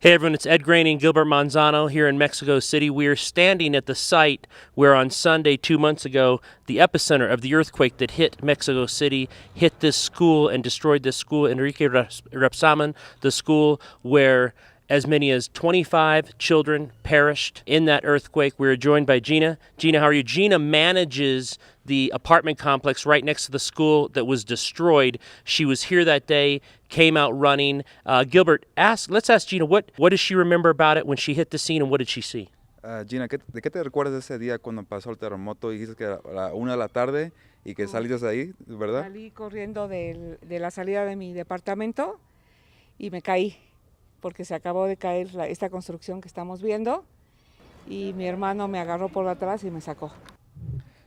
Hey everyone, it's Ed Graney and Gilbert Manzano here in Mexico City. We are standing at the site where on Sunday 2 months ago, the epicenter of the earthquake that hit Mexico City hit this school and destroyed this school, Enrique Repsamen, the school where as many as 25 children perished in that earthquake. We are joined by Gina. Gina, how are you? Gina manages the apartment complex right next to the school that was destroyed. She was here that day, came out running. Gilbert, let's ask Gina, what does she remember about it when she hit the scene and what did she see? Gina, ¿de qué te recuerdas de ese día cuando pasó el terremoto? Dijiste que era a la 1 de la tarde y que saliste de ahí, ¿verdad? Salí corriendo de la salida de mi departamento y me caí, porque se acabó de caer esta construcción que estamos viendo y mi hermano me agarró por atrás y me sacó.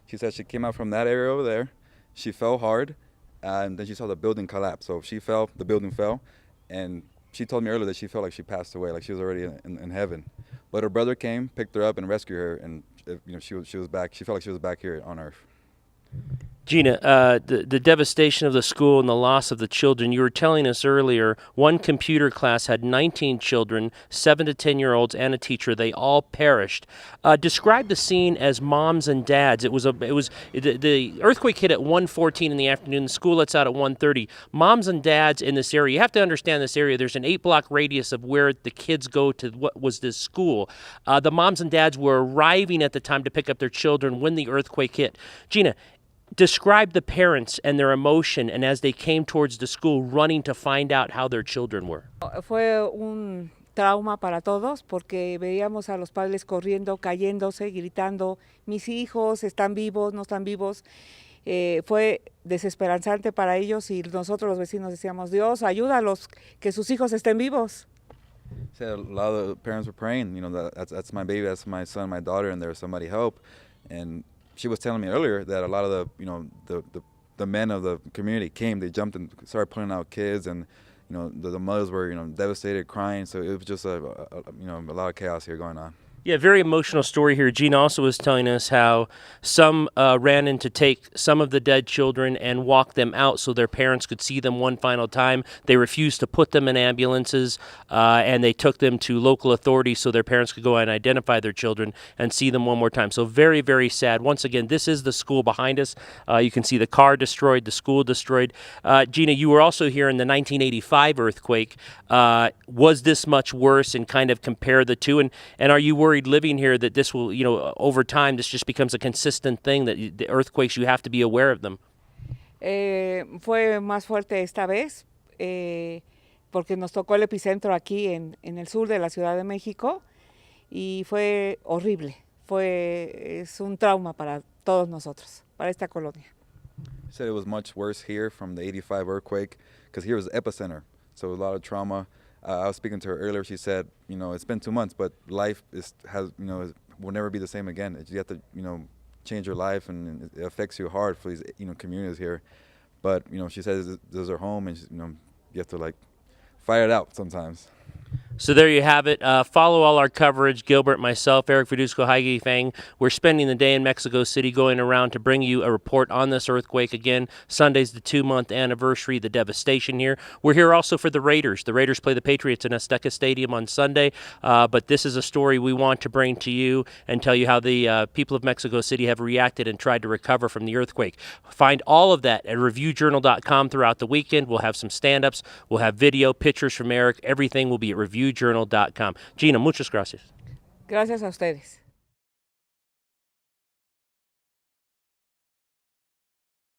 She said she came out from that area over there, she fell hard, and then she saw the building collapse. So she fell, the building fell, and she told me earlier that she felt like she passed away, like she was already in heaven. But her brother came, picked her up, and rescued her, and she was back. She felt like she was back here on Earth. Gina, the devastation of the school and the loss of the children, you were telling us earlier, one computer class had 19 children, 7 to 10-year-olds, and a teacher. They all perished. Describe the scene as moms and dads. The earthquake hit at 1:14 in the afternoon. The school lets out at 1:30. Moms and dads in this area, you have to understand this area, there's an 8-block radius of where the kids go to what was this school. The moms and dads were arriving at the time to pick up their children when the earthquake hit. Gina, describe the parents and their emotion and as they came towards the school running to find out how their children were. Fue un trauma para todos porque veíamos a los padres corriendo, cayéndose, gritando, mis hijos están vivos, no están vivos. Fue desesperanzante para ellos y nosotros los vecinos decíamos, Dios, ayúdalos, que sus hijos estén vivos. Said a lot of the parents were praying, that's my baby, that's my son, my daughter, and there's somebody help. And she was telling me earlier that a lot of the men of the community came, they jumped and started pulling out kids, and the mothers were devastated, crying. So it was just a lot of chaos here going on. Yeah, very emotional story here. Gina also was telling us how some ran in to take some of the dead children and walk them out so their parents could see them one final time. They refused to put them in ambulances, and they took them to local authorities so their parents could go and identify their children and see them one more time. So very, very sad. Once again, this is the school behind us. You can see the car destroyed, the school destroyed. Gina, you were also here in the 1985 earthquake. Was this much worse, and kind of compare the two? And are you worried living here that this will, over time, this just becomes a consistent thing, that the earthquakes, you have to be aware of them? Fue más fuerte esta vez porque nos tocó el epicentro aquí en el sur de la Ciudad de México y fue horrible. Es un trauma para todos nosotros, para esta colonia. She said it was much worse here from the 85 earthquake because here was the epicenter, so a lot of trauma. I was speaking to her earlier. She said, it's been 2 months, but life will never be the same again. You have to, change your life, and it affects you hard for these, communities here. But, she says this is her home, and you have to fight it out sometimes. So there you have it. Follow all our coverage. Gilbert, myself, Eric Verduzco, Heidi Fang. We're spending the day in Mexico City going around to bring you a report on this earthquake. Again, Sunday's the 2-month anniversary, the devastation here. We're here also for the Raiders. The Raiders play the Patriots in Azteca Stadium on Sunday. But this is a story we want to bring to you and tell you how the people of Mexico City have reacted and tried to recover from the earthquake. Find all of that at reviewjournal.com throughout the weekend. We'll have some stand-ups. We'll have video, pictures from Eric. Everything will be at reviewjournal.com. Gina, muchas gracias. Gracias a ustedes.